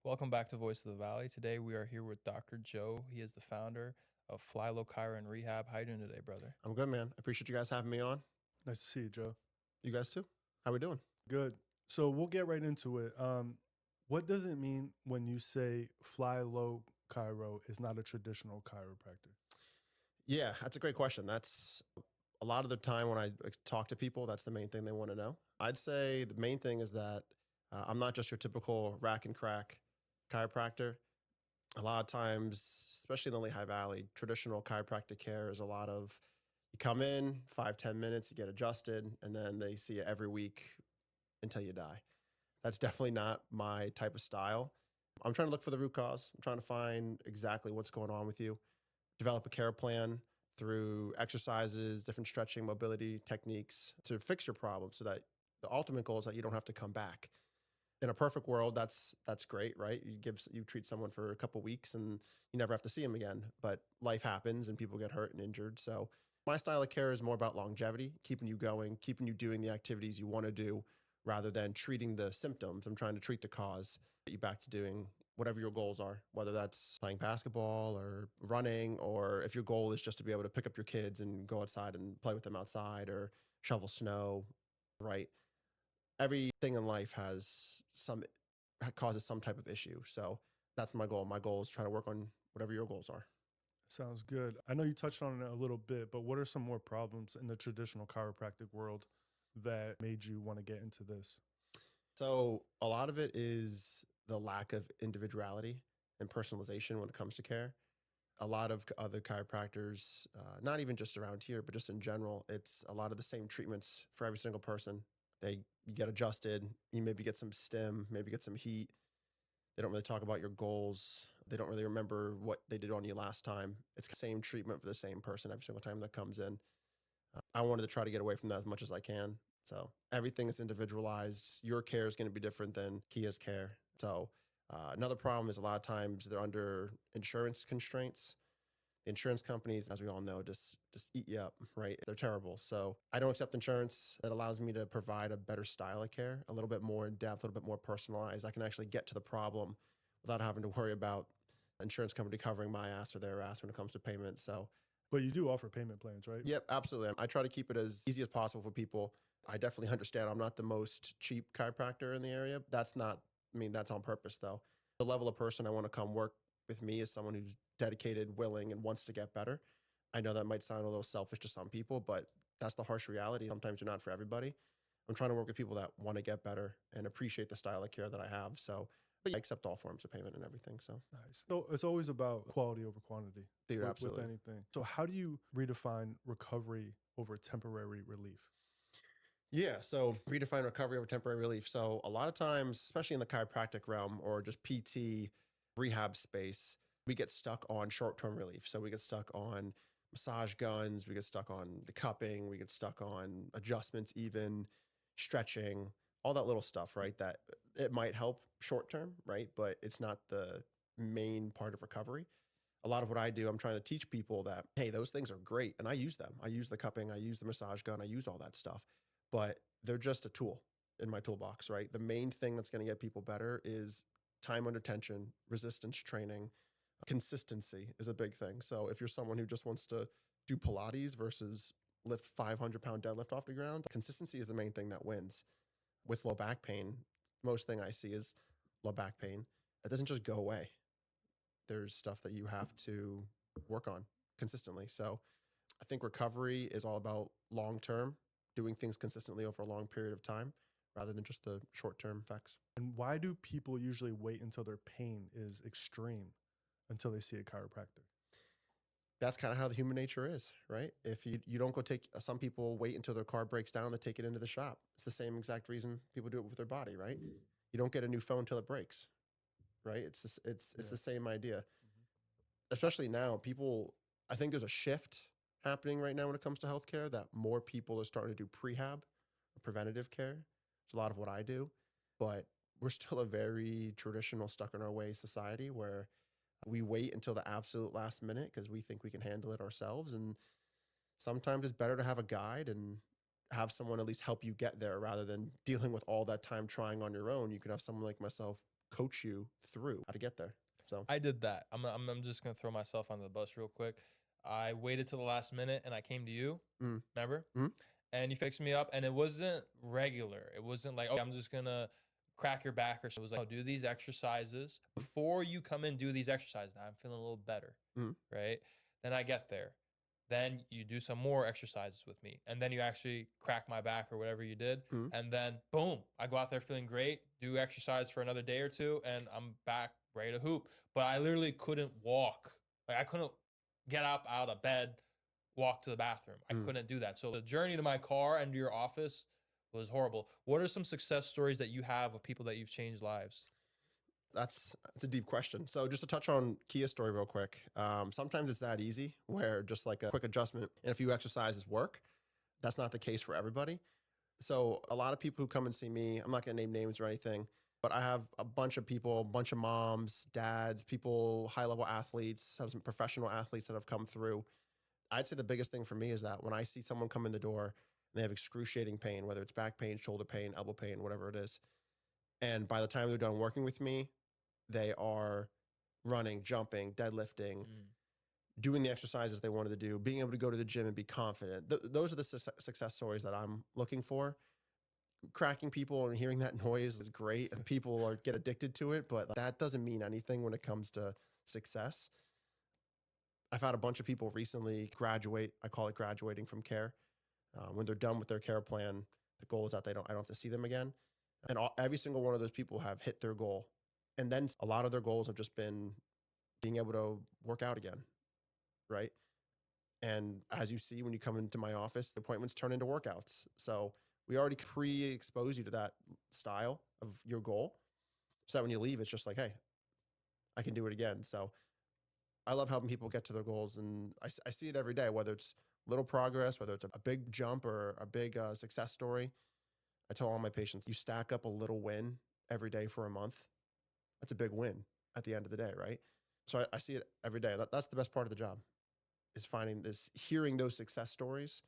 Welcome back to Voice of the Valley. Today we are here with Dr. Joe. He is the founder of Fly Low Chiro Rehab. How you doing today, brother? I'm good, man. I appreciate you guys having me on. Nice to see you, Joe. You guys too? How we doing? Good. So we'll get right into it. What does it mean when you say Fly Low Chiro is not a traditional chiropractor? Yeah, that's a great question. That's a lot of the time when I talk to people, that's the main thing they want to know. I'd say the main thing is that I'm not just your typical rack and crack chiropractor. A lot of times, especially in the Lehigh Valley, traditional chiropractic care is a lot of you come in 5-10 minutes, you get adjusted, and then they see you every week until you die. That's definitely not my type of style. I'm trying to look for the root cause. I'm trying to find exactly what's going on with you, develop a care plan through exercises, different stretching, mobility techniques to fix your problem so that the ultimate goal is that you don't have to come back. In a perfect world, that's great, right? You treat someone for a couple weeks and you never have to see them again. But life happens and people get hurt and injured. So my style of care is more about longevity, keeping you going, keeping you doing the activities you want to do rather than treating the symptoms. I'm trying to treat the cause, get you back to doing whatever your goals are, whether that's playing basketball or running, or if your goal is just to be able to pick up your kids and go outside and play with them outside or shovel snow, right? Everything in life causes some type of issue. So that's my goal. My goal is to try to work on whatever your goals are. Sounds good. I know you touched on it a little bit, but what are some more problems in the traditional chiropractic world that made you want to get into this? So a lot of it is the lack of individuality and personalization when it comes to care. A lot of other chiropractors, not even just around here, but just in general, it's a lot of the same treatments for every single person. You get adjusted, you maybe get some stim, maybe get some heat. They don't really talk about your goals. They don't really remember what they did on you last time. It's the same treatment for the same person every single time that comes in. I wanted to try to get away from that as much as I can. So everything is individualized. Your care is going to be different than Kia's care. So another problem is a lot of times they're under insurance constraints. The insurance companies, as we all know, just eat you up, right? They're terrible. So I don't accept insurance. That allows me to provide a better style of care, a little bit more in depth, a little bit more personalized. I can actually get to the problem without having to worry about insurance company covering my ass or their ass when it comes to payment. So But you do offer payment plans, right? yep, absolutely. I try to keep it as easy as possible for people. I definitely understand I'm not the most cheap chiropractor in the area. That's on purpose though. The level of person I want to come work with me is someone who's dedicated, willing, and wants to get better. I know that might sound a little selfish to some people, but that's the harsh reality. Sometimes you're not for everybody. I'm trying to work with people that want to get better and appreciate the style of care that I have. So but I accept all forms of payment and everything. So Nice. So it's always about quality over quantity. dude, with absolutely. anything. So how do you redefine recovery over temporary relief? Yeah, so redefine recovery over temporary relief. So a lot of times, especially in the chiropractic realm or just PT rehab space, we get stuck on short-term relief. So we get stuck on massage guns, we get stuck on the cupping, we get stuck on adjustments, even stretching, all that little stuff, right? That it might help short-term, right? But it's not the main part of recovery. A lot of what I do, I'm trying to teach people that, hey, those things are great. And I use them. I use the cupping, I use the massage gun, I use all that stuff, but they're just a tool in my toolbox, right? The main thing that's going to get people better is time under tension, resistance training, consistency is a big thing. So if you're someone who just wants to do Pilates versus lift 500-pound deadlift off the ground, consistency is the main thing that wins. With low back pain, most thing I see is low back pain. It doesn't just go away. There's stuff that you have to work on consistently. So I think recovery is all about long-term, doing things consistently over a long period of time rather than just the short-term effects. And why do people usually wait until their pain is extreme until they see a chiropractor? That's kind of how the human nature is, right? If you don't go take, some people wait until their car breaks down to take it into the shop. It's the same exact reason people do it with their body, right? You don't get a new phone until it breaks, right? It's the same idea. Especially now, I think there's a shift happening right now when it comes to healthcare that more people are starting to do prehab, preventative care. It's a lot of what I do, but we're still a very traditional, stuck in our ways society where we wait until the absolute last minute because we think we can handle it ourselves. And sometimes it's better to have a guide and have someone at least help you get there rather than dealing with all that time trying on your own. You could have someone like myself coach you through how to get there. So I did that. I'm just gonna throw myself under the bus real quick. I waited till the last minute and I came to you. Mm. Remember? Mhm. And you fixed me up, and it wasn't regular. It wasn't like, okay, I'm just gonna crack your back or so. It was like, oh, do these exercises before you come in. Do these exercises. Now I'm feeling a little better, Mhm. right? Then I get there. Then you do some more exercises with me, and then you actually crack my back or whatever you did, Mhm. and then boom, I go out there feeling great. Do exercise for another day or two, and I'm back ready to hoop. But I literally couldn't walk. Like I couldn't get up out of bed, walk to the bathroom. I Mm. couldn't do that. So the journey to my car and to your office was horrible. What are some success stories that you have of people that you've changed lives? That's a deep question. So just to touch on Kia's story real quick. Sometimes it's that easy where just like a quick adjustment and a few exercises work. That's not the case for everybody. So a lot of people who come and see me, I'm not going to name names or anything, but I have a bunch of people, a bunch of moms, dads, people, high level athletes, have some professional athletes that have come through. I'd say the biggest thing for me is that when I see someone come in the door and they have excruciating pain, whether it's back pain, shoulder pain, elbow pain, whatever it is, and by the time they're done working with me, they are running, jumping, deadlifting, doing the exercises they wanted to do, being able to go to the gym and be confident. Those are the success stories that I'm looking for. Cracking people and hearing that noise is great. And people get addicted to it, but that doesn't mean anything when it comes to success. I've had a bunch of people recently graduate. I call it graduating from care. When they're done with their care plan, the goal is that I don't have to see them again. And every single one of those people have hit their goal. And then a lot of their goals have just been being able to work out again, right? And as you see, when you come into my office, the appointments turn into workouts. So we already pre-expose you to that style of your goal so that when you leave, it's just like, hey, I can do it again. So I love helping people get to their goals. And I see it every day, whether it's little progress, whether it's a big jump or a big success story. I tell all my patients, you stack up a little win every day for a month. That's a big win at the end of the day, right? So I see it every day. That's the best part of the job, is finding this, hearing those success stories,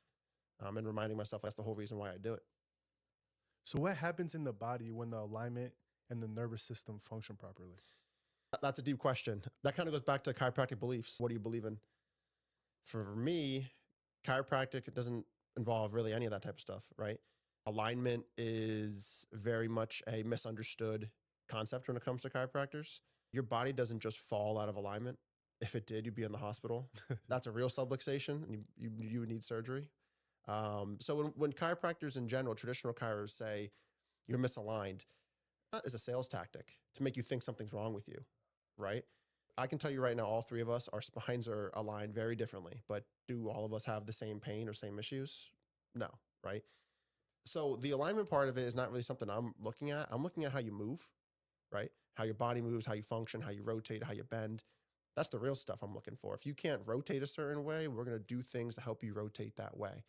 and reminding myself that's the whole reason why I do it. So what happens in the body when the alignment and the nervous system function properly? That's a deep question. That kind of goes back to chiropractic beliefs. What do you believe in? For me, chiropractic doesn't involve really any of that type of stuff, right? Alignment is very much a misunderstood concept when it comes to chiropractors. Your body doesn't just fall out of alignment. If it did, you'd be in the hospital. That's a real subluxation, and you would need surgery. So when chiropractors in general, traditional chiros, say you're misaligned, that is a sales tactic to make you think something's wrong with you, right? I can tell you right now, all three of us, our spines are aligned very differently, but do all of us have the same pain or same issues? No, right? So the alignment part of it is not really something I'm looking at. I'm looking at how you move, right? How your body moves, how you function, how you rotate, how you bend. That's the real stuff I'm looking for. If you can't rotate a certain way, we're going to do things to help you rotate that way.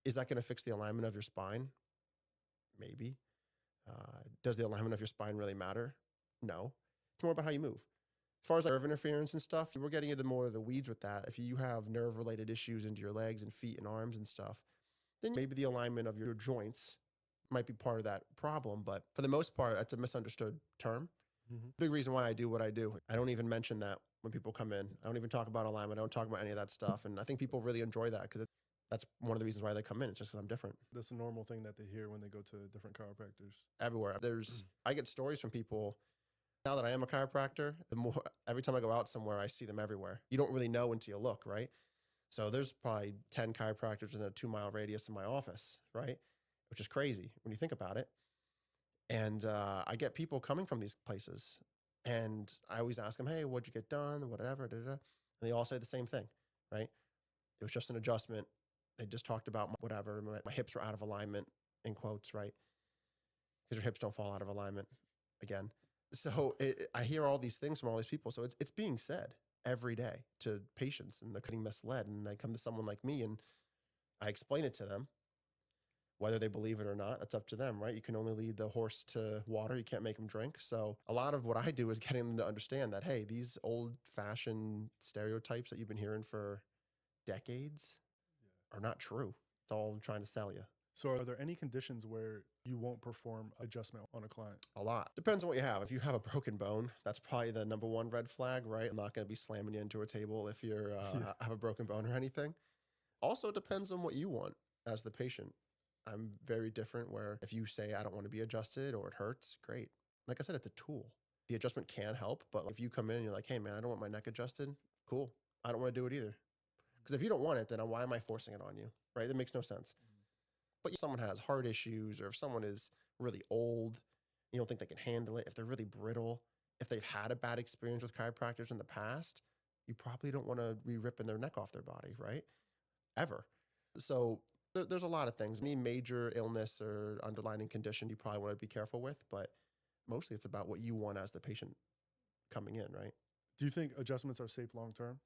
Is that going to fix the alignment of your spine? Maybe. Does the alignment of your spine really matter? No. It's more about how you move. As far as nerve interference and stuff, we're getting into more of the weeds with that. If you have nerve-related issues into your legs and feet and arms and stuff, then maybe the alignment of your joints might be part of that problem. But for the most part, that's a misunderstood term. Big reason why I do what I do. I don't even mention that when people come in. I don't even talk about alignment. I don't talk about any of that stuff. And I think people really enjoy that because that's one of the reasons why they come in. It's just because I'm different. That's a normal thing that they hear when they go to different chiropractors. Everywhere. I get stories from people. Now that I am a chiropractor, every time I go out somewhere, I see them everywhere. You don't really know until you look, right? So there's probably 10 chiropractors within a 2-mile radius of my office, right? Which is crazy when you think about it. And I get people coming from these places, and I always ask them, hey, what'd you get done? Whatever, and they all say the same thing, right? It was just an adjustment. They just talked about whatever. My hips were out of alignment, in quotes, right? Because your hips don't fall out of alignment again. So I hear all these things from all these people. So it's being said every day to patients, and they're getting misled. And they come to someone like me, and I explain it to them. Whether they believe it or not, that's up to them, right? You can only lead the horse to water. You can't make them drink. So a lot of what I do is getting them to understand that, hey, these old-fashioned stereotypes that you've been hearing for decades are not true. It's all trying to sell you. So are there any conditions where you won't perform adjustment on a client? A lot. Depends on what you have. If you have a broken bone, that's probably the number one red flag, right? I'm not going to be slamming you into a table if you're Yeah. have a broken bone or anything. Also depends on what you want as the patient. I'm very different where if you say, I don't want to be adjusted or it hurts, great. Like I said, it's a tool. The adjustment can help, but if you come in and you're like, hey man, I don't want my neck adjusted, cool. I don't want to do it either. Because if you don't want it, then why am I forcing it on you, right? That makes no sense. But if someone has heart issues or if someone is really old, you don't think they can handle it, if they're really brittle, if they've had a bad experience with chiropractors in the past, you probably don't want to be ripping their neck off their body, right? Ever. So there's a lot of things. Any major illness or underlying condition you probably want to be careful with, but mostly it's about what you want as the patient coming in, right? Do you think adjustments are safe long term?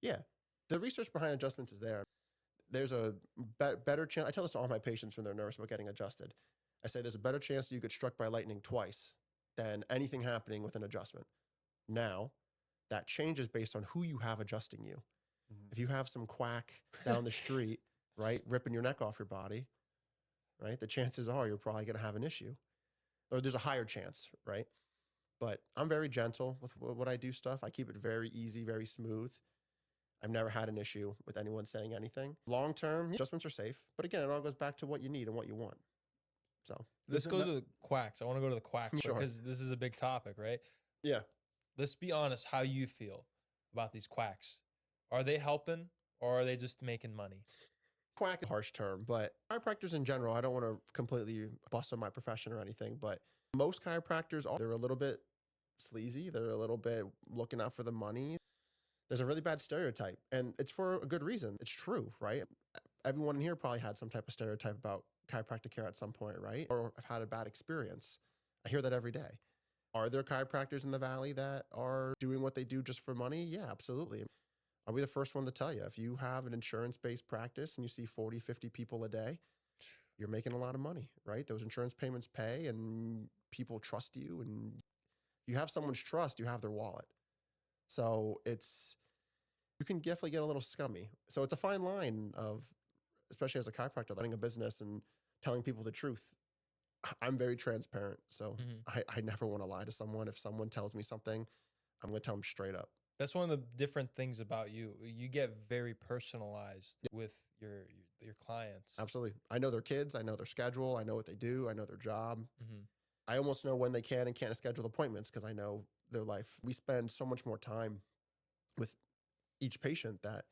Yeah. The research behind adjustments is there. There's a better chance. I tell this to all my patients when they're nervous about getting adjusted. I say there's a better chance you get struck by lightning twice than anything happening with an adjustment. Now, that changes based on who you have adjusting you. Mhm. If you have some quack down the street, right, ripping your neck off your body, right, the chances are you're probably going to have an issue. Or there's a higher chance, right? But I'm very gentle with what I do stuff. I keep it very easy, very smooth. I've never had an issue with anyone saying anything. Long term, adjustments are safe. But again, it all goes back to what you need and what you want. So Let's Does it go ma- to the quacks. I want to go to the quacks Sure. because this is a big topic, right? yeah, Let's be honest, how you feel about these quacks. Are they helping or are they just making money? quack is a harsh term, but chiropractors in general, I don't want to completely bust on my profession or anything, but most chiropractors they're a little bit sleazy. They're a little bit looking out for the money. There's a really bad stereotype, and it's for a good reason. It's true, right? Everyone in here probably had some type of stereotype about chiropractic care at some point, right? Or have had a bad experience. I hear that every day. Are there chiropractors in the Valley that are doing what they do just for money? Yeah, absolutely. I'll be the first one to tell you. If you have an insurance-based practice and you see 40, 50 people a day, you're making a lot of money, right? Those insurance payments pay and people trust you. And you have someone's trust, you have their wallet. So you can definitely get a little scummy. So it's a fine line of, especially as a chiropractor, running a business and telling people the truth. I'm very transparent. So I never want to lie to someone. If someone tells me something, I'm going to tell them straight up. That's one of the different things about you. You get very personalized with your clients. Absolutely. I know their kids. I know their schedule. I know what they do. I know their job. Mhm. I almost know when they can and can't schedule appointments because I know their life. We spend so much more time with each patient that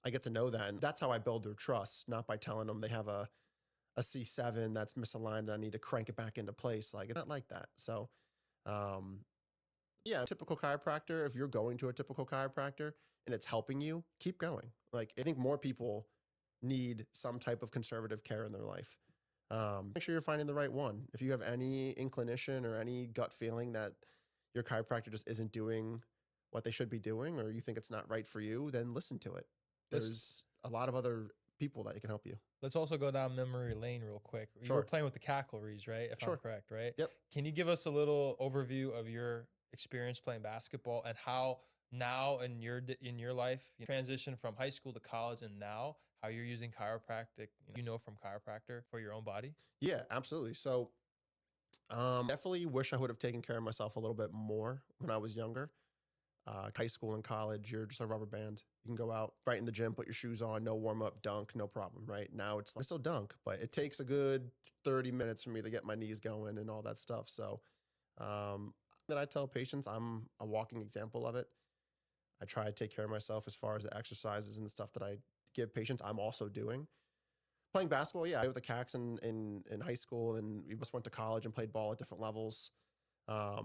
I get to know that. And that's how I build their trust, not by telling them they have a C7 that's misaligned and I need to crank it back into place. Like, it's not like that. So, yeah, typical chiropractor, if you're going to a typical chiropractor and it's helping you, keep going. Like, I think more people need some type of conservative care in their life. Make sure you're finding the right one. If you have any inclination or any gut feeling that your chiropractor just isn't doing what they should be doing, or you think it's not right for you, then listen to it. There's a lot of other people that can help you. Let's also go down memory lane real quick. You were Sure. playing with the cackleries, right? If I'm Sure. correct, right? Yep. Can you give us a little overview of your experience playing basketball and how now in your life you transition from high school to college and now how you're using chiropractic, from chiropractor for your own body? Yeah, absolutely. So, definitely wish I would have taken care of myself a little bit more when I was younger. High school and college, you're just a rubber band. You can go out right in the gym, put your shoes on, no warm up, dunk, no problem. Right now, it's like, I still dunk, but it takes a good 30 minutes for me to get my knees going and all that stuff. So, then I tell patients I'm a walking example of it. I try to take care of myself as far as the exercises and stuff that I give patients. I'm also doing. Playing basketball, yeah, I played with the Cacks in high school, and we just went to college and played ball at different levels. I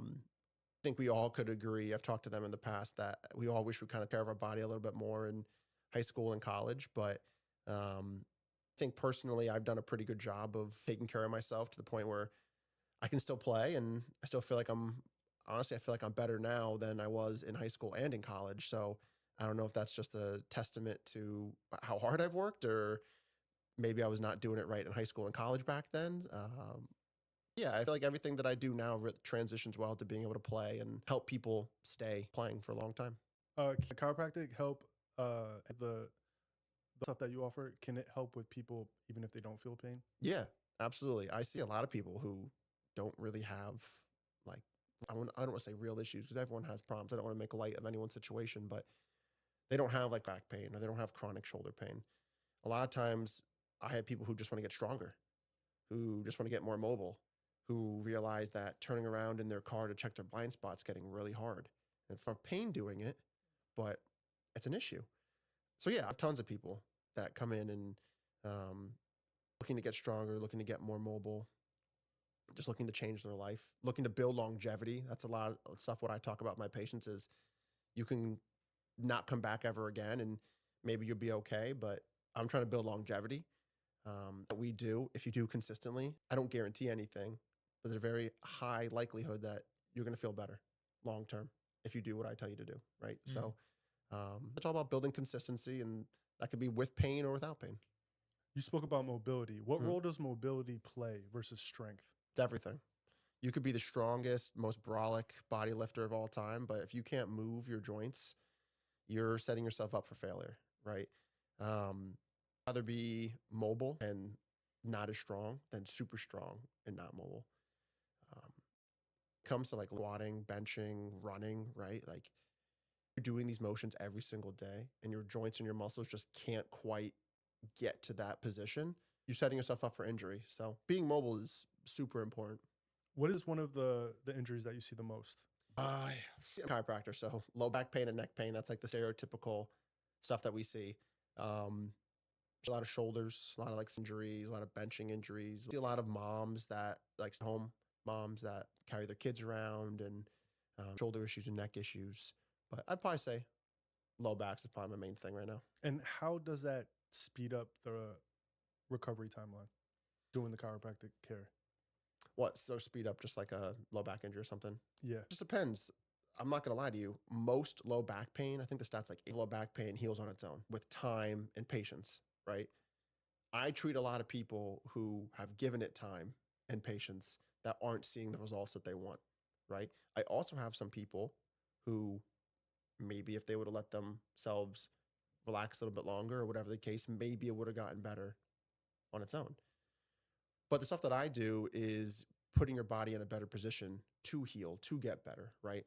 think we all could agree. I've talked to them in the past that we all wish we kind of care of our body a little bit more in high school and college. But I think personally, I've done a pretty good job of taking care of myself to the point where I can still play, and I still feel like I feel like I'm better now than I was in high school and in college. So I don't know if that's just a testament to how hard I've worked, or maybe I was not doing it right in high school and college back then. Yeah, I feel like everything that I do now transitions well to being able to play and help people stay playing for a long time. Can chiropractic help the the stuff that you offer, can it help with people even if they don't feel pain? Yeah, absolutely. I see a lot of people who don't really have like, I don't want to say real issues because everyone has problems. I don't want to make light of anyone's situation, but they don't have like back pain or they don't have chronic shoulder pain. A lot of times I have people who just want to get stronger, who just want to get more mobile, who realize that turning around in their car to check their blind spot's getting really hard. And it's not pain doing it, but it's an issue. So yeah, I have tons of people that come in and um, looking to get stronger, looking to get more mobile, just looking to change their life, looking to build longevity. That's a lot of stuff. What I talk about with my patients is you can not come back ever again and maybe you'll be okay, but I'm trying to build longevity. That we do, if you do consistently, I don't guarantee anything, but there's a very high likelihood that you're going to feel better long term if you do what I tell you to do, right? So it's all about building consistency, and that could be with pain or without pain. You spoke about mobility. What role does mobility play versus strength? It's everything. You could be the strongest, most brolic body lifter of all time, but if you can't move your joints, you're setting yourself up for failure, right? Rather be mobile and not as strong than super strong and not mobile. Comes to like squatting, benching, running, right? Like you're doing these motions every single day and your joints and your muscles just can't quite get to that position. You're setting yourself up for injury. So being mobile is super important. What is one of the injuries that you see the most? I'm a chiropractor, so low back pain and neck pain, that's like the stereotypical stuff that we see. A lot of shoulders, a lot of like injuries, a lot of benching injuries. See a lot of moms that like home moms that carry their kids around and shoulder issues and neck issues. But I'd probably say low backs is probably my main thing right now. And how does that speed up the recovery timeline doing the chiropractic care? What, so speed up just like a low back injury or something? Yeah. Just depends. I'm not going to lie to you. Most low back pain, I think the stats like low back pain heals on its own with time and patience, right? I treat a lot of people who have given it time and patience that aren't seeing the results that they want, right? I also have some people who maybe if they would have let themselves relax a little bit longer or whatever the case, maybe it would have gotten better on its own. But the stuff that I do is putting your body in a better position to heal, to get better, right?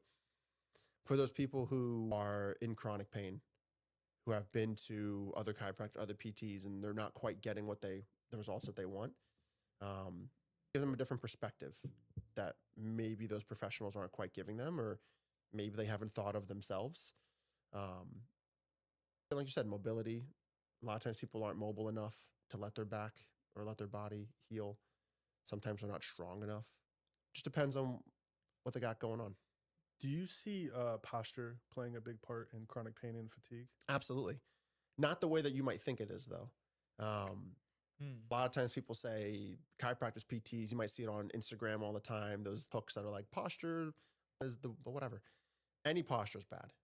For those people who are in chronic pain, who have been to other chiropractors, other PTs, and they're not quite getting the results that they want, give them a different perspective that maybe those professionals aren't quite giving them, or maybe they haven't thought of themselves. Like you said, mobility. A lot of times people aren't mobile enough to let their back or let their body heal. Sometimes they're not strong enough. Just depends on what they got going on. Do you see posture playing a big part in chronic pain and fatigue? Absolutely. Not the way that you might think it is, though. A lot of times people say chiropractors, PTs, you might see it on Instagram all the time. Those hooks that are like posture is whatever. Any posture is bad.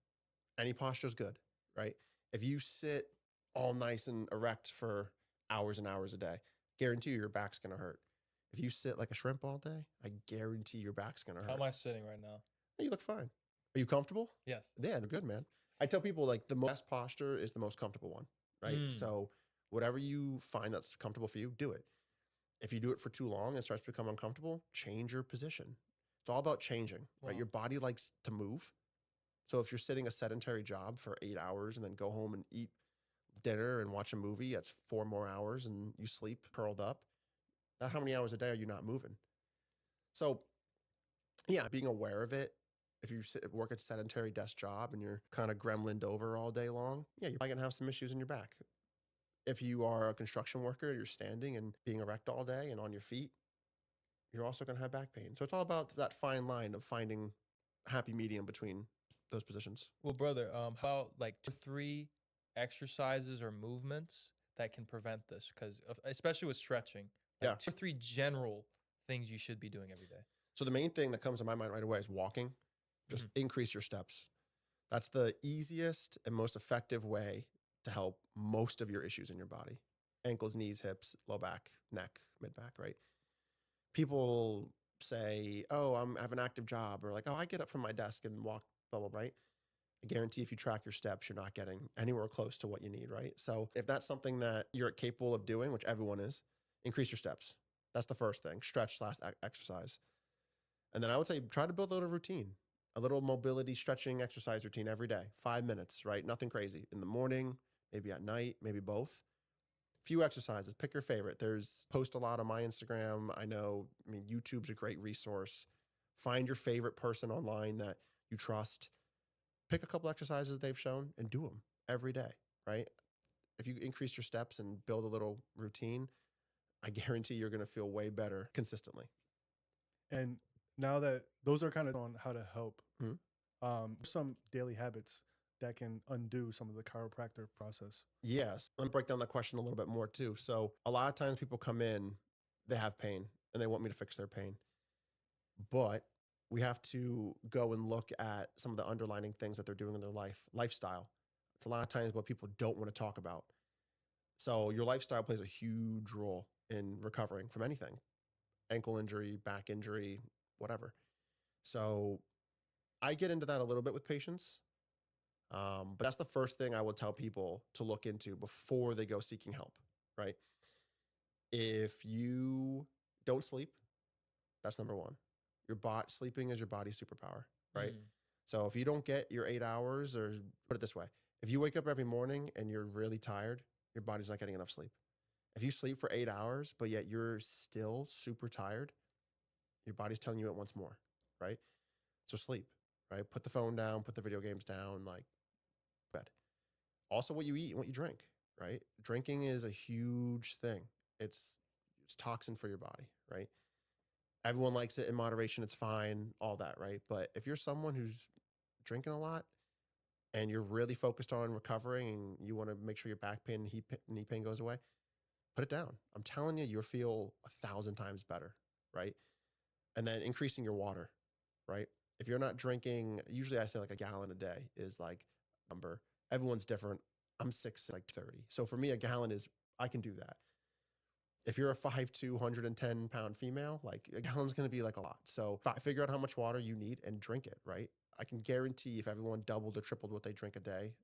Any posture is good, right? If you sit all nice and erect for hours and hours a day, guarantee you your back's going to hurt. If you sit like a shrimp all day, I guarantee your back's going to hurt. How am I sitting right now? You look fine. Are you comfortable? Yes. Yeah, they're good, man. I tell people like the best posture is the most comfortable one, right? So whatever you find that's comfortable for you, do it. If you do it for too long and it starts to become uncomfortable, change your position. It's all about changing, right? Wow. Your body likes to move. So if you're sitting a sedentary job for 8 hours and then go home and eat dinner and watch a movie, that's 4 more hours and you sleep curled up. Now, how many hours a day are you not moving? So yeah, being aware of it. If you work a sedentary desk job and you're kind of gremlined over all day long, yeah, you're probably going to have some issues in your back. If you are a construction worker, you're standing and being erect all day and on your feet, you're also going to have back pain. So it's all about that fine line of finding a happy medium between those positions. Well, brother, how about like 2 or 3 exercises or movements that can prevent this? Because especially with stretching, like 2 or 3 general things you should be doing every day. So the main thing that comes to my mind right away is walking. Just increase your steps. That's the easiest and most effective way to help most of your issues in your body. Ankles, knees, hips, low back, neck, mid back, right? People say, oh, I have an active job, or like, oh, I get up from my desk and walk, blah, blah, right? I guarantee if you track your steps, you're not getting anywhere close to what you need, right? So if that's something that you're capable of doing, which everyone is, increase your steps. That's the first thing, stretch / exercise. And then I would say try to build a little routine, a little mobility stretching exercise routine every day, 5 minutes, right? Nothing crazy. In the morning, maybe at night, maybe both. Few exercises, pick your favorite. There's post a lot on my Instagram. I mean, YouTube's a great resource. Find your favorite person online that you trust. Pick a couple exercises they've shown and do them every day, right? If you increase your steps and build a little routine, I guarantee you're going to feel way better consistently. And now that those are kind of on how to help, Mhm. some daily habits that can undo some of the chiropractor process. Yes. Let me break down that question a little bit more too. So a lot of times people come in, they have pain and they want me to fix their pain. But we have to go and look at some of the underlying things that they're doing in their lifestyle. It's a lot of times what people don't want to talk about. So your lifestyle plays a huge role in recovering from anything, ankle injury, back injury, whatever. So I get into that a little bit with patients. But that's the first thing I would tell people to look into before they go seeking help, right? If you don't sleep, that's number one. Sleeping is your body's superpower, right? Mm. So if you don't get your 8 hours, or put it this way, if you wake up every morning and you're really tired, your body's not getting enough sleep. If you sleep for 8 hours, but yet you're still super tired, your body's telling you it wants more, right? So sleep, right? Put the phone down, put the video games down, like bed. Also what you eat and what you drink, right? Drinking is a huge thing. It's toxin for your body, right? Everyone likes it in moderation. It's fine, all that, right? But if you're someone who's drinking a lot and you're really focused on recovering and you want to make sure your back pain and knee pain goes away, put it down. I'm telling you, you'll feel 1,000 times better, right? And then increasing your water, right? If you're not drinking, usually I say like a gallon a day is like number. Everyone's different. I'm 6', like 30. So for me, a gallon is, I can do that. If you're a 5'2", 110-pound female, like a gallon's going to be like a lot. So figure out how much water you need and drink it, right? I can guarantee if everyone doubled or tripled what they drink a day,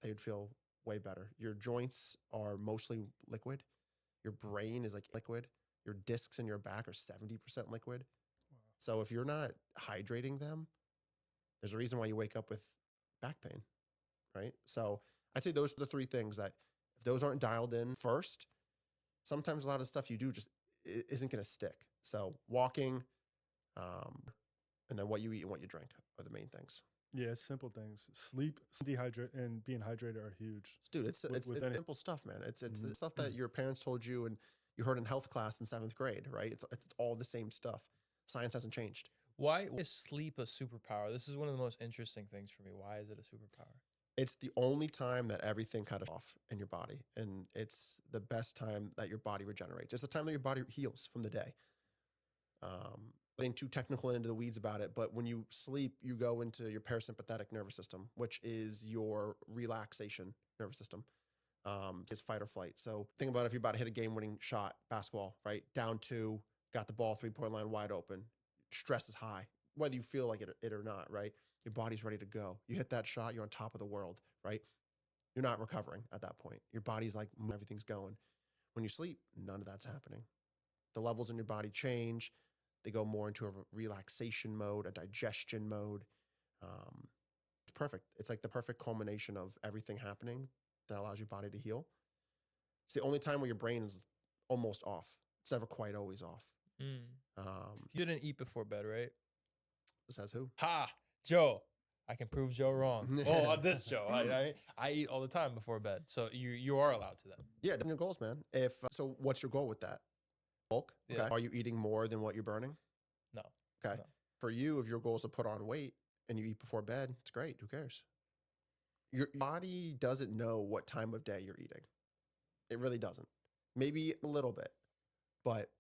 they would feel way better. Your joints are mostly liquid. Your brain is like liquid. Your discs in your back are 70% liquid. Wow. So if you're not hydrating them, there's a reason why you wake up with back pain, right? So I'd say those are the three things that if those aren't dialed in first, sometimes a lot of stuff you do just isn't going to stick. So walking, and then what you eat and what you drink are the main things. Yeah, it's simple things. Sleep, dehydrate, and being hydrated are huge. Dude, it's simple stuff, man. It's the stuff that your parents told you and you heard in health class in 7th grade, right? It's all the same stuff. Science hasn't changed. Why is sleep a superpower? This is one of the most interesting things for me. Why is it a superpower? It's the only time that everything kind of off in your body. And it's the best time that your body regenerates. It's the time that your body heals from the day. Getting too technical into the weeds about it, but when you sleep, you go into your parasympathetic nervous system, which is your relaxation nervous system. It's fight or flight. So think about if you're about to hit a game-winning shot, basketball, right? Down 2, got the ball, 3-point line wide open. Stress is high, whether you feel like it or not, right? Your body's ready to go. You hit that shot, you're on top of the world, right? You're not recovering at that point. Your body's like, everything's going. When you sleep, none of that's happening. The levels in your body change. They go more into a relaxation mode, a digestion mode. It's perfect. It's like the perfect culmination of everything happening that allows your body to heal. It's the only time where your brain is almost off. It's never quite always off. You didn't eat before bed, right? Says who? Ha! Joe. I can prove Joe wrong. Oh, on this Joe. I eat all the time before bed. So you are allowed to then. Yeah, your goals, man. So what's your goal with that? Bulk? Okay. Yeah. Are you eating more than what you're burning? No. Okay. No. For you, if your goal is to put on weight and you eat before bed, it's great. Who cares? Your body doesn't know what time of day you're eating. It really doesn't. Maybe a little bit. But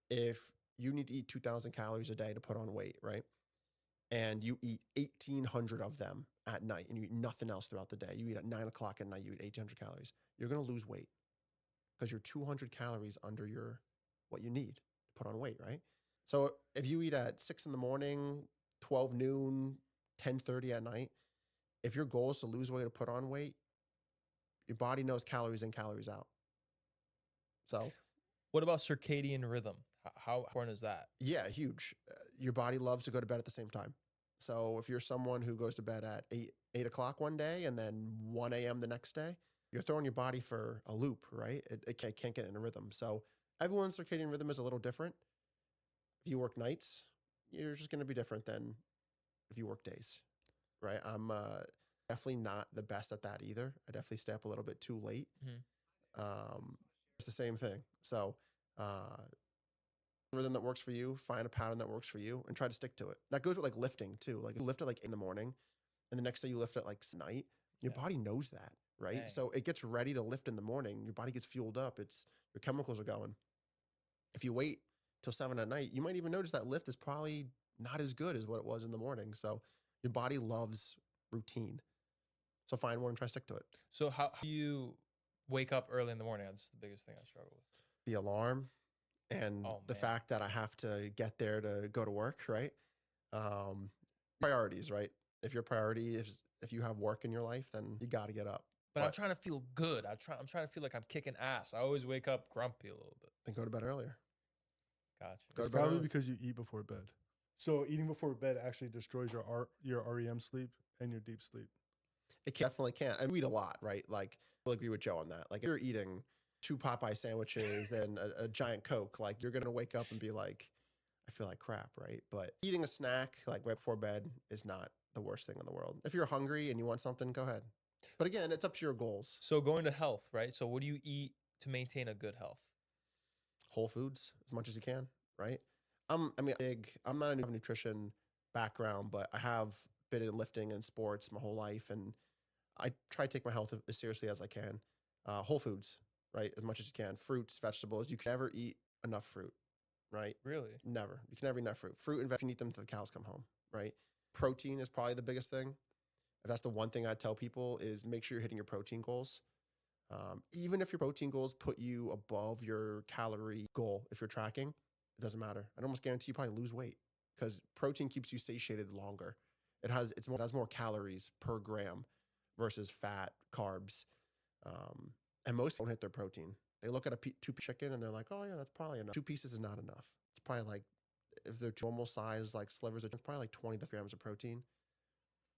if you need to eat 2,000 calories a day to put on weight, right? And you eat 1,800 of them at night and you eat nothing else throughout the day. You eat at 9 o'clock at night, you eat 1,800 calories. You're going to lose weight because you're 200 calories under what you need to put on weight, right? So if you eat at 6 in the morning, 12 noon, 10:30 at night, If your goal is to lose weight or put on weight, your body knows calories in, calories out. So What about circadian rhythm? How important is that? yeah, huge. Your body loves to go to bed at the same time. So if you're someone who goes to bed at 8 o'clock one day and then 1 a.m. the next day, you're throwing your body for a loop, right? It can't get in a rhythm. So everyone's circadian rhythm is a little different. If you work nights, you're just going to be different than if you work days, right? I'm definitely not the best at that either. I definitely stay up a little bit too late. It's the same thing. So rhythm that works for you, find a pattern that works for you and try to stick to it. That goes with like lifting too. Like you lift it like in the morning and the next day you lift it like night. Your body knows that, right? Dang. So it gets ready to lift in the morning. Your body gets fueled up. Your chemicals are going. If you wait till 7 at night, you might even notice that lift is probably not as good as what it was in the morning. So your body loves routine. So find one and try to stick to it. So how do you wake up early in the morning? That's the biggest thing I struggle with. The alarm and the man. fact that I have to get there to go to work, right? Priorities, right? If your priority is if you have work in your life, then you got to get up. But I'm trying to feel good. I'm trying to feel like I'm kicking ass. I always wake up grumpy a little bit. Then go to bed earlier. Gotcha. Go It's to bed probably early. because you eat before bed. So eating before bed actually destroys your REM sleep and your deep sleep. It definitely can't. And we eat a lot, right? Like, we'll agree with Joe on that. Like, if you're eating 2 Popeye sandwiches and a giant Coke, like, you're going to wake up and be like, I feel like crap, right? But eating a snack, like, right before bed is not the worst thing in the world. If you're hungry and you want something, go ahead. But again, it's up to your goals. So going to health, right? So what do you eat to maintain a good health? Whole foods as much as you can, right? I'm not a nutrition background, but I have been in lifting and sports my whole life, and I try to take my health as seriously as I can. Whole foods, right? As much as you can. Fruits, vegetables. You can never eat enough fruit, right? Really? Never. You can never eat enough fruit. Fruit and vegetables, you can eat them until the cows come home, right? Protein is probably the biggest thing. If that's the one thing I tell people is make sure you're hitting your protein goals. Even if your protein goals put you above your calorie goal, if you're tracking, it doesn't matter. I'd almost guarantee you probably lose weight because protein keeps you satiated longer. It has more calories per gram versus fat, carbs. And most people don't hit their protein. They look at a 2-piece chicken and they're like, oh yeah, that's probably enough. 2 pieces is not enough. It's probably like, if they're normal size, like slivers, it's probably like 20 grams of protein.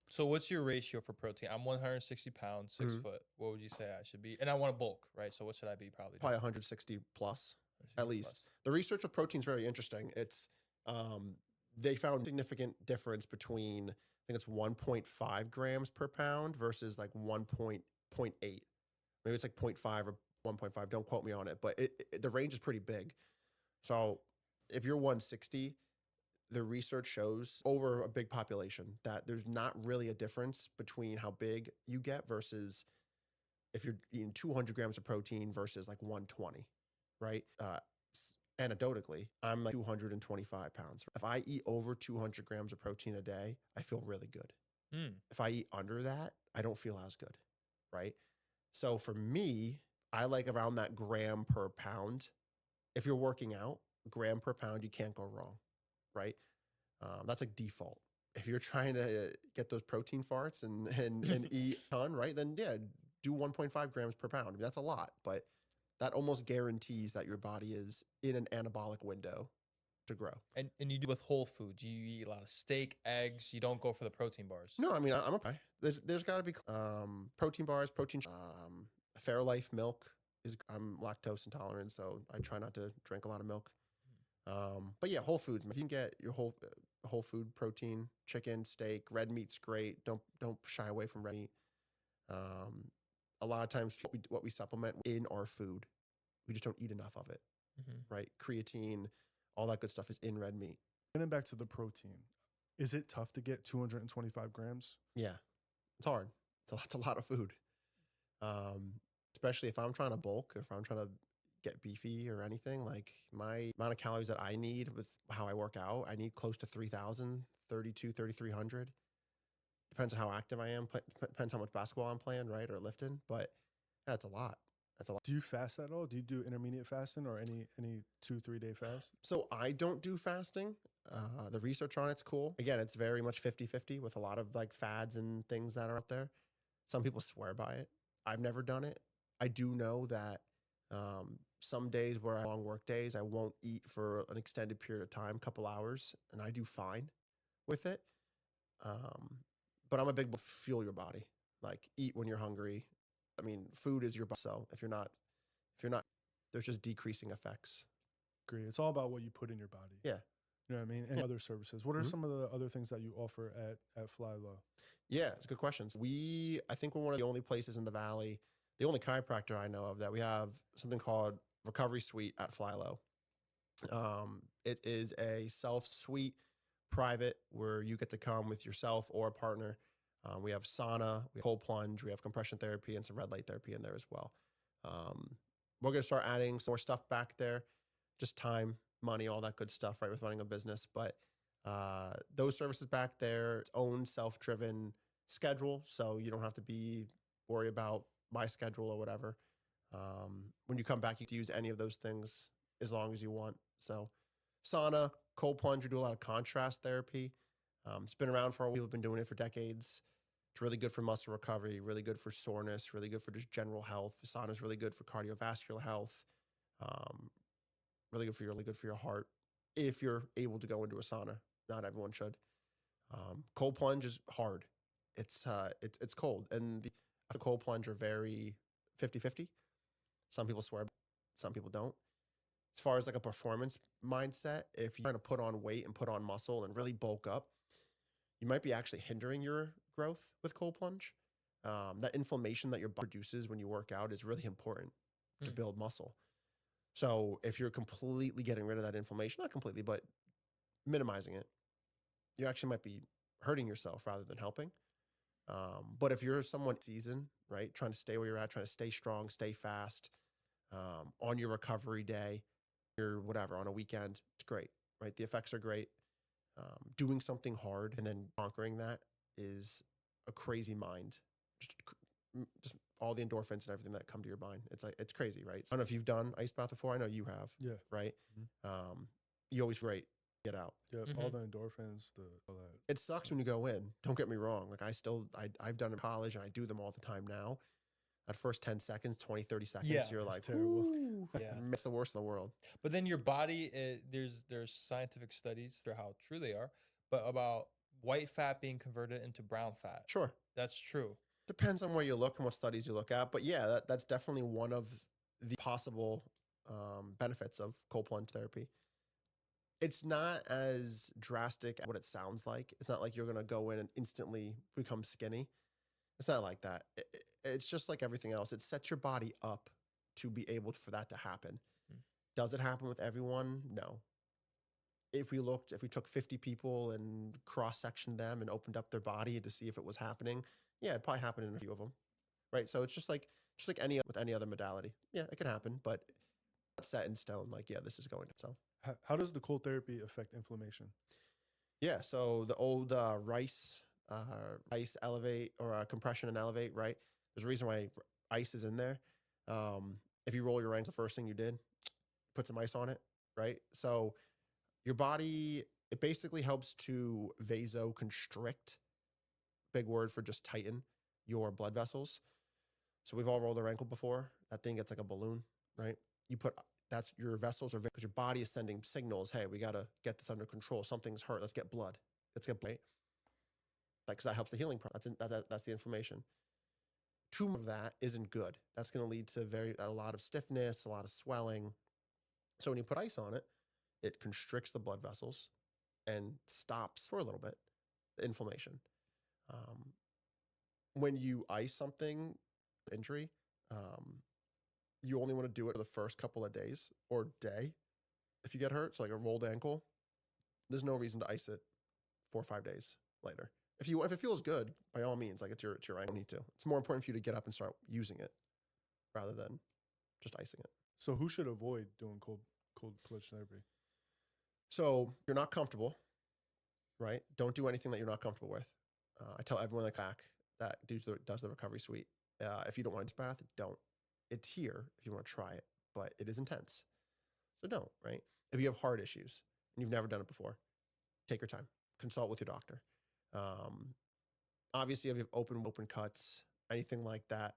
So what's your ratio for protein? I'm 160 pounds, 6 foot. What would you say I should be? And I want to bulk, right? So what should I be probably? Probably 160 plus, 160 at least. plus. The research with protein is very interesting. It's they found significant difference between, I think it's 1.5 grams per pound versus like 1.8. Maybe it's like 0.5 or 1.5. Don't quote me on it, but the range is pretty big. So if you're 160, the research shows over a big population that there's not really a difference between how big you get versus if you're eating 200 grams of protein versus like 120, right? Anecdotally, I'm like 225 pounds. If I eat over 200 grams of protein a day, I feel really good. If I eat under that, I don't feel as good, right? So for me, I like around that gram per pound. If you're working out, gram per pound, you can't go wrong, right? That's like default. If you're trying to get those protein farts and eat a ton, right? Then yeah, do 1.5 grams per pound. I mean, that's a lot, but that almost guarantees that your body is in an anabolic window to grow. And you do with whole foods. You eat a lot of steak, eggs. You don't go for the protein bars. No, I mean, I'm okay. There's got to be protein bars, Fairlife milk I'm lactose intolerant, so I try not to drink a lot of milk. But yeah, whole foods. If you can get your whole food protein, chicken, steak, red meat's great. Don't shy away from red meat. A lot of times what we supplement in our food, we just don't eat enough of it, right? Creatine, all that good stuff is in red meat. Getting back to the protein, is it tough to get 225 grams? Yeah, it's hard. It's a lot of food. Especially if I'm trying to bulk, if I'm trying to get beefy or anything, like my amount of calories that I need with how I work out, I need close to 3,000, 3,300. Depends on how active I am. Depends how much basketball I'm playing, right? Or lifting. But that's a lot. That's a lot. Do you fast at all? Do you do intermediate fasting or any 2-3 day fast? So I don't do fasting. The research on it's cool. Again, it's very much 50-50 with a lot of like fads and things that are out there. Some people swear by it. I've never done it. I do know that some days where I have long work days, I won't eat for an extended period of time, couple hours, and I do fine with it. But I'm a big fuel your body. Like eat when you're hungry. I mean, food is your body. So if you're not, there's just decreasing effects. Agree. It's all about what you put in your body. Yeah. You know what I mean? And other services. What are some of the other things that you offer at Fly Low? Yeah, it's a good question. I think we're one of the only places in the Valley, the only chiropractor I know of that we have something called Recovery Suite at Fly Low. It is a self-suite private where you get to come with yourself or a partner. We have sauna, we have cold plunge, we have compression therapy and some red light therapy in there as well. We're going to start adding some more stuff back there, just time, money, all that good stuff, right, with running a business. But those services back there, its own self-driven schedule, so you don't have to worry about my schedule or whatever. When you come back, you can use any of those things as long as you want. So sauna, cold plunge, we do a lot of contrast therapy. It's been around for a while. People have been doing it for decades. It's really good for muscle recovery, really good for soreness, really good for just general health. Sauna is really good for cardiovascular health. Really good for your heart if you're able to go into a sauna. Not everyone should. Cold plunge is hard. It's cold, and the cold plunge are very 50-50. Some people swear, some people don't. As far as like a performance mindset, if you're trying to put on weight and put on muscle and really bulk up, you might be actually hindering your growth with cold plunge. That inflammation that your body produces when you work out is really important to build muscle. So if you're completely getting rid of that inflammation, not completely, but minimizing it, you actually might be hurting yourself rather than helping. But if you're someone seasoned, right, trying to stay where you're at, trying to stay strong, stay fast, on your recovery day, or whatever, on a weekend, it's great, right? The effects are great. Doing something hard and then conquering that is a crazy mind. Just all the endorphins and everything that come to your mind. It's crazy, right? So I don't know if you've done ice bath before. I know you have. Yeah. Right. You always get out. Yeah. All the endorphins, all that. It sucks when you go in. Don't get me wrong. Like I've done it in college and I do them all the time now. At first 10 seconds, 20, 30 seconds, you're like, terrible. Yeah. It's the worst in the world. But then your body, there's scientific studies for how true they are, but about white fat being converted into brown fat. Sure. That's true. Depends on where you look and what studies you look at. But yeah, that's definitely one of the possible benefits of cold plunge therapy. It's not as drastic as what it sounds like. It's not like you're going to go in and instantly become skinny. It's not like that. It's just like everything else. It sets your body up to be able for that to happen. Does it happen with everyone? No. If we took 50 people and cross-sectioned them and opened up their body to see if it was happening, yeah, it'd probably happen in a few of them, with any other modality. Yeah, it can happen, but not set in stone. Like, yeah, this is going to. So, how does the cold therapy affect inflammation? Yeah, so the old rice elevate or compression and elevate, right? There's a reason why ice is in there. If you roll your ankle, the first thing you did, put some ice on it, right? So your body, it basically helps to vasoconstrict, big word for just tighten your blood vessels. So we've all rolled our ankle before. That thing gets like a balloon, right? That's your vessels are, because your body is sending signals. Hey, we got to get this under control. Something's hurt. Let's get blood. Right? Like, because that helps the healing process. That's the inflammation. Too much of that isn't good. That's going to lead to a lot of stiffness, a lot of swelling. So when you put ice on it, it constricts the blood vessels and stops for a little bit the inflammation. When you ice something, injury, you only want to do it for the first couple of days or day. If you get hurt, so like a rolled ankle, there's no reason to ice it 4 or 5 days later. If it feels good, by all means, like it's your ankle, you don't need to. It's more important for you to get up and start using it rather than just icing it. So who should avoid doing cold plunge therapy? So you're not comfortable, right? Don't do anything that you're not comfortable with. I tell everyone that does the recovery suite. If you don't want to bath, don't. It's here if you want to try it, but it is intense. So don't, right? If you have heart issues and you've never done it before, take your time, consult with your doctor. Obviously, if you have open cuts, anything like that,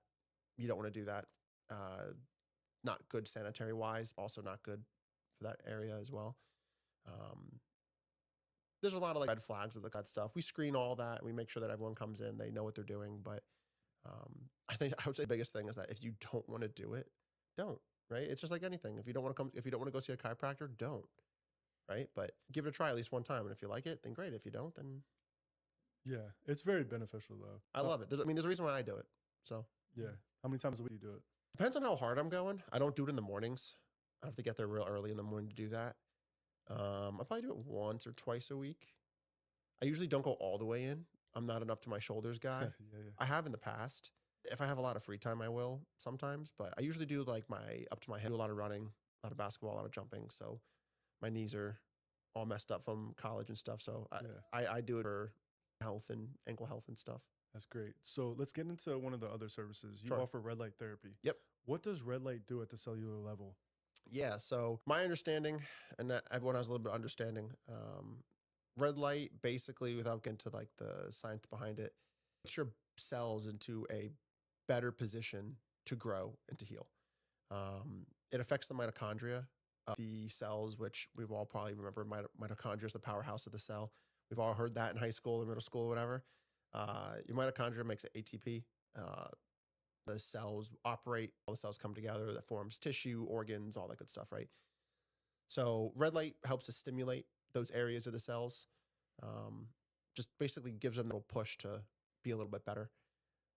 you don't want to do that. Not good sanitary wise, also not good for that area as well. There's a lot of like red flags with the cut stuff. We screen all that. We make sure that everyone comes in, they know what they're doing. But I would say the biggest thing is that if you don't want to do it, don't. Right? It's just like anything. If you don't want to go see a chiropractor, don't. Right? But give it a try at least one time, and if you like it, then great. If you don't, then Yeah, it's very beneficial though. I love it. There's a reason why I do it. So Yeah. How many times a week do you do it? depends on how hard I'm going. I don't do it in the mornings. I have to get there real early in the morning to do that. I probably do it once or twice a week. I usually don't go all the way in. I'm not an up to my shoulders guy. Yeah. I have in the past. If I have a lot of free time, I will sometimes, but I usually do like my up to my head, do a lot of running, a lot of basketball, a lot of jumping. So my knees are all messed up from college and stuff. So I do it for health and ankle health and stuff. That's great. So let's get into one of the other services. You Sure. offer red light therapy. Yep. What does red light do at the cellular level? Yeah. So my understanding, and that everyone has a little bit of understanding, red light basically, without getting to like the science behind it, puts your cells into a better position to grow and to heal. It affects the mitochondria of the cells, which we've all probably remember mitochondria is the powerhouse of the cell. We've all heard that in high school or middle school or whatever. Your mitochondria makes ATP. The cells operate, all the cells come together, that forms tissue, organs, all that good stuff, right? So red light helps to stimulate those areas of the cells. Just basically gives them a little push to be a little bit better.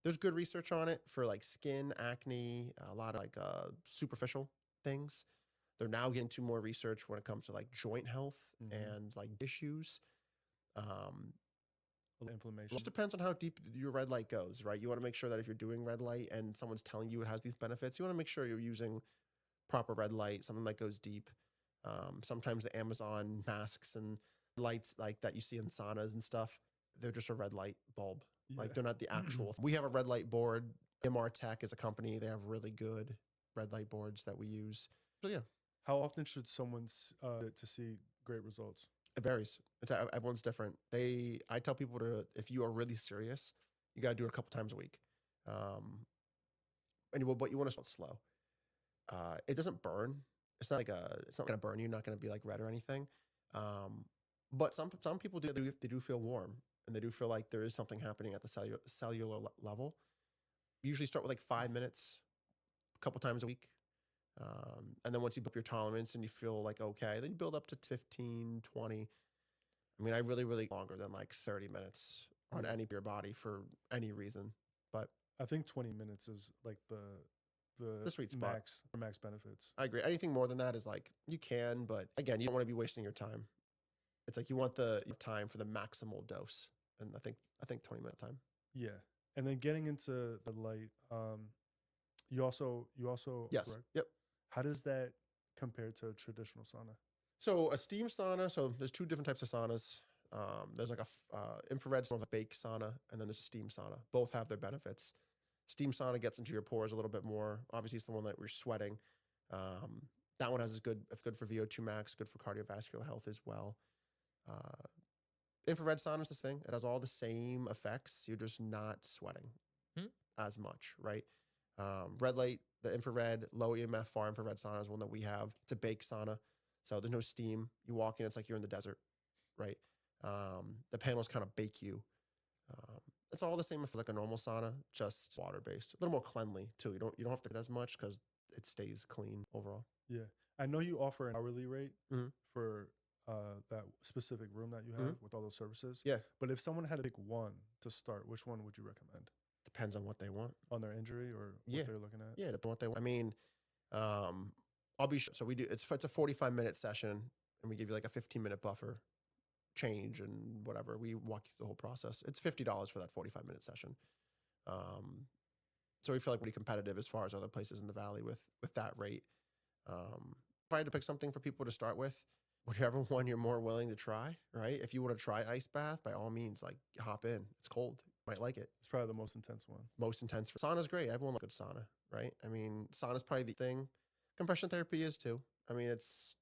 There's good research on it for like skin, acne, a lot of like superficial things. They're now getting to more research when it comes to like joint health and like issues. Inflammation. It just depends on how deep your red light goes, right? You want to make sure that if you're doing red light and someone's telling you it has these benefits, you want to make sure you're using proper red light, something that goes deep. Sometimes the Amazon masks and lights like that you see in saunas and stuff, they're just a red light bulb. Yeah. Like they're not the actual. We have a red light board. MR Tech is a company. They have really good red light boards that we use. So yeah. How often should someone to see great results? It varies. Everyone's different. I tell people to, if you are really serious, you got to do it a couple times a week. But you want to start slow. It doesn't burn. It's not going to burn you. Not going to be like red or anything. But some people they do feel warm, and they do feel like there is something happening at the cellular level. You usually start with like 5 minutes, a couple times a week. And then once you build up your tolerance and you feel like okay, then you build up to 15, 20. I mean, I really longer than like 30 minutes on any of your body for any reason. But I think 20 minutes is like the sweet spot. max benefits. I agree. Anything more than that is like you can, but again, you don't want to be wasting your time. It's like you want the time for the maximal dose, and I think 20-minute time. Yeah, and then getting into the light, you also Yes. correct? Yep. How does that compare to a traditional sauna? So a steam sauna. So there's two different types of saunas. There's like a infrared sauna, a bake sauna, and then there's a steam sauna. Both have their benefits. Steam sauna gets into your pores a little bit more. Obviously, it's the one that we're sweating. That one has good for VO2 max, good for cardiovascular health as well. Infrared sauna is this thing. It has all the same effects. You're just not sweating as much, right? Red light, the infrared, low EMF, far infrared sauna is one that we have. It's a bake sauna. So there's no steam. You walk in, it's like you're in the desert, right? The panels kind of bake you. It's all the same as like a normal sauna, just water-based. A little more cleanly too. You don't have to get as much because it stays clean overall. Yeah, I know you offer an hourly rate Mhm. for that specific room that you have with all those services. Yeah. But if someone had to pick one to start, which one would you recommend? Depends on what they want. On their injury or Yeah. what they're looking at? Yeah, depends on what they want. I mean, I'll be sure. So we do. It's a 45-minute session, and we give you like a 15-minute buffer change and whatever. We walk you through the whole process. It's $50 for that 45-minute session. So we feel like pretty competitive as far as other places in the valley with that rate. If I had to pick something for people to start with, whichever one you're more willing to try, right? If you want to try ice bath, by all means, like hop in. It's cold. You might like it. It's probably the most intense one. Most intense. Sauna's great. Everyone loves good sauna, right? I mean, sauna's probably the thing. Compression therapy is too. I mean, it's,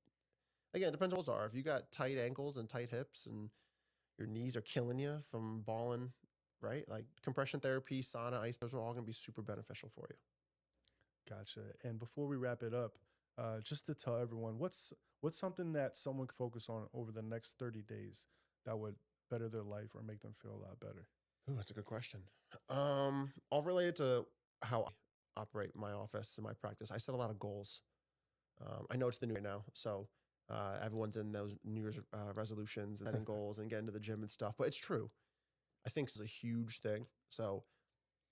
again, it depends on what those are. If you got tight ankles and tight hips and your knees are killing you from balling, right? Like compression therapy, sauna, ice, those are all going to be super beneficial for you. Gotcha. And before we wrap it up, just to tell everyone, what's something that someone can focus on over the next 30 days that would better their life or make them feel a lot better? Ooh, that's a good question. All related to how I operate my office and my practice. I set a lot of goals. I know it's the new year now, so everyone's in those New Year's resolutions and setting goals and getting to the gym and stuff. But it's true. I think this is a huge thing. So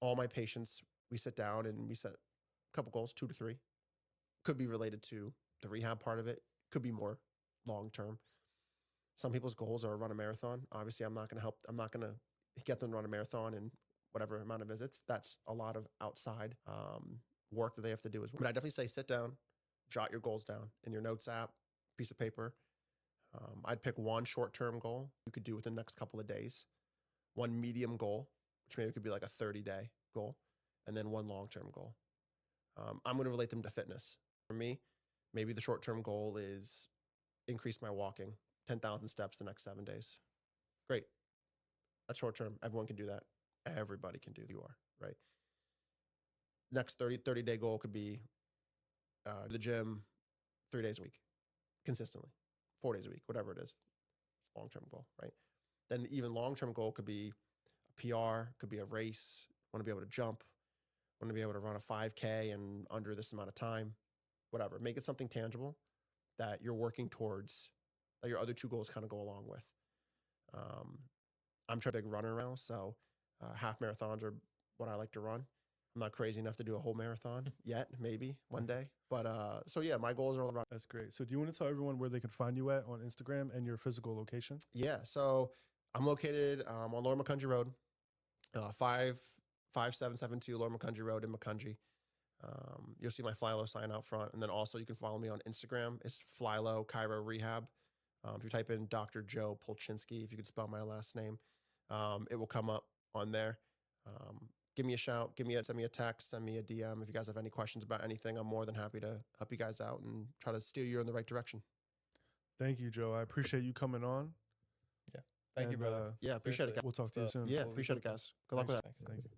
all my patients, we sit down and we set a couple goals, 2 to 3. Could be related to the rehab part of it. Could be more long term. Some people's goals are run a marathon. Obviously, I'm not going to get them to run a marathon in whatever amount of visits. That's a lot of outside work that they have to do as well. But I definitely say sit down, jot your goals down in your notes app, piece of paper. I'd pick one short-term goal you could do within the next couple of days, one medium goal, which maybe could be like a 30-day goal, and then one long-term goal. I'm going to relate them to fitness. For me, maybe the short-term goal is increase my walking, 10,000 steps the next 7 days. Great. That's short-term. Everyone can do that. Everybody can do that. You are, right? Next 30-day goal could be the gym 3 days a week, consistently, 4 days a week, whatever it is. Long-term goal, right? Then even long-term goal could be a PR, could be a race, want to be able to jump, want to be able to run a 5K in under this amount of time, whatever. Make it something tangible that you're working towards, that your other 2 goals kind of go along with. I'm a big runner now, so half marathons are what I like to run. I'm not crazy enough to do a whole marathon yet, maybe one day. But so yeah, my goals are all around. That's great. So do you want to tell everyone where they can find you at on Instagram and your physical location? Yeah, so I'm located on Lower Macungie Road, 5772 Lower Macungie Road in Macungie. You'll see my Fly Low sign out front. And then also you can follow me on Instagram. It's Fly Low Chiro Rehab. If you type in Dr. Joe Polchinski, if you could spell my last name, it will come up on there. Give me a shout, send me a text, send me a DM. If you guys have any questions about anything, I'm more than happy to help you guys out and try to steer you in the right direction. Thank you, Joe. I appreciate you coming on. Yeah. Thank you, brother. Yeah, appreciate it, guys. We'll talk to you soon. Yeah, appreciate it, guys. Good luck with that. Thanks. Thank you.